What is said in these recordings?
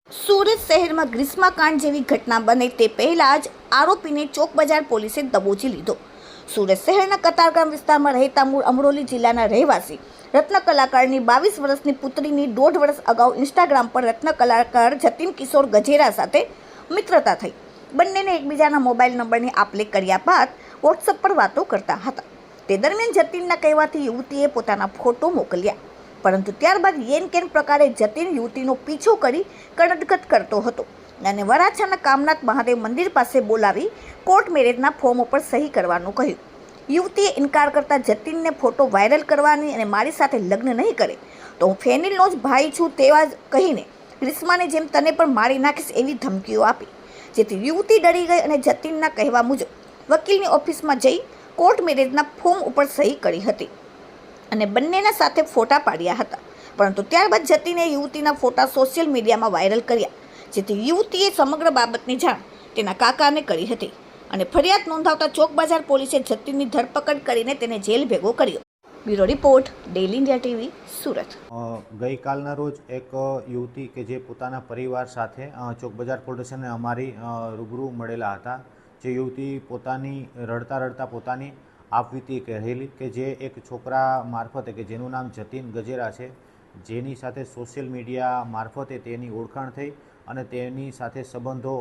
સુરત શહેરમાં ગ્રીષ્મકાંડ જેવી ઘટના બને તે પહેલા જ આરોપીને ચોક બજાર પોલીસે દબોચી લીધો। સુરત શહેરના કતારગામ વિસ્તારમાં રહેતા મૂળ અમરોલી જિલ્લાના રહેવાસી રત્ન કલાકારની 22 વર્ષની પુત્રીની 1.5 વર્ષ અગાઉ ઇન્સ્ટાગ્રામ પર રત્ન કલાકાર જતીન કિશોર ગજેરા સાથે મિત્રતા થઈ। બંનેને એકબીજાના મોબાઈલ નંબરની આપ-લે કર્યા બાદ વોટ્સએપ પર વાતો કરતા હતા। તે દરમિયાન જતીનના કહેવાથી યુવતીએ પોતાના ફોટો મોકલ્યા, પરંતુ ત્યારબાદ યેન કેન પ્રકારે જતીન યુવતીનો પીછો કરી કડદગત કરતો હતો અને વરાછાના કામનાથ મહાદેવ મંદિર પાસે બોલાવી કોર્ટ મેરેજના ફોર્મ ઉપર સહી કરવાનું કહ્યું। યુવતીએ ઇનકાર કરતા જતીનને ફોટો વાયરલ કરવાની અને મારી સાથે લગ્ન નહીં કરે તો હું ફેનિલનો જ ભાઈ છું તેવા કહીને ગ્રીષ્માની જેમ તને પણ મારી નાખીશ એવી ધમકીઓ આપી, જેથી યુવતી ડરી ગઈ અને જતીનના કહેવા મુજબ વકીલની ઓફિસમાં જઈ કોર્ટ મેરેજના ફોર્મ ઉપર સહી કરી હતી અને બંનેના સાથે ફોટા પાડ્યા હતા। પરંતુ ત્યારબાદ જતીને યુવતીના ફોટા સોશિયલ મીડિયામાં વાયરલ કર્યા, જેથી યુવતીએ સમગ્ર બાબતની જાણ તેના કાકાને કરી હતી અને ફરિયાદ નોંધાવતા ચોક બજાર પોલીસે જતીનની ધરપકડ કરીને તેને જેલ ભેગો કર્યો। Bureau report, daily India TV, Surat. ગઈકાલના રોજ એક યુવતી કે જે પોતાના પરિવાર સાથે ચોક બજાર પોલીસ સ્ટેશને અમારી રૂબરૂ મળેલા હતા। જે યુવતી પોતાની રડતા પોતાની આપવીતી કહેલી કે જે એક છોકરા મારફતે કે જેનું નામ જતીન ગજેરા છે, જેની સાથે સોશિયલ મીડિયા મારફતે તેની ઓળખાણ થઈ અને તેની સાથે સંબંધો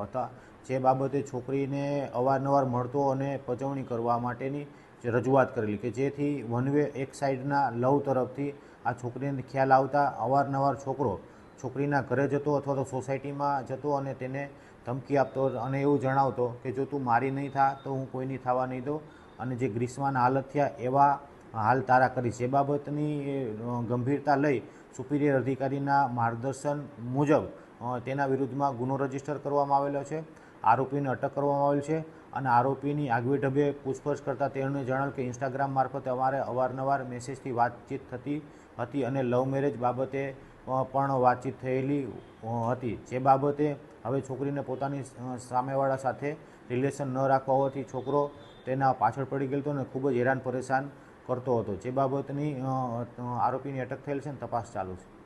હતા। જે બાબતે છોકરીને અવારનવાર મળતો અને પજવણી કરવા માટેની રજૂઆત કરેલી કે જેથી વન વે એક સાઈડના લવ તરફથી આ છોકરીને ખ્યાલ આવતા અવારનવાર છોકરીના ઘરે જતો અથવા તો સોસાયટીમાં જતો અને તેને ધમકી આપતો અને એવું જણાવતો કે જો તું મારી નહીં થા તો હું કોઈની થવા નહીં દઉં અને જે ગ્રીષ્માના હાલત થયા એવા હાલ તારા કરીશ। એ બાબતની ગંભીરતા લઈ સુપિરિયર અધિકારીના માર્ગદર્શન મુજબ તેના વિરુદ્ધમાં ગુનો રજીસ્ટર કરવામાં આવેલો છે। આરોપીને અટક કરવામાં આવેલ છે અને આરોપીની આગવી ઢબે પૂછપરછ કરતાં તેણે જણાવ્યું કે ઇન્સ્ટાગ્રામ મારફતે અમારે અવારનવાર મેસેજથી વાતચીત થતી હતી અને લવ મેરેજ બાબતે પણ વાતચીત થયેલી હતી। જે બાબતે હવે છોકરીને પોતાની સામેવાળા સાથે રિલેશન ન રાખવા હોવાથી છોકરો તેના પાછળ પડી ગયો હતો અને ખૂબ જ હેરાન પરેશાન કરતો હતો। જે બાબતની આરોપીની અટક થયેલ છે અને તપાસ ચાલુ છે।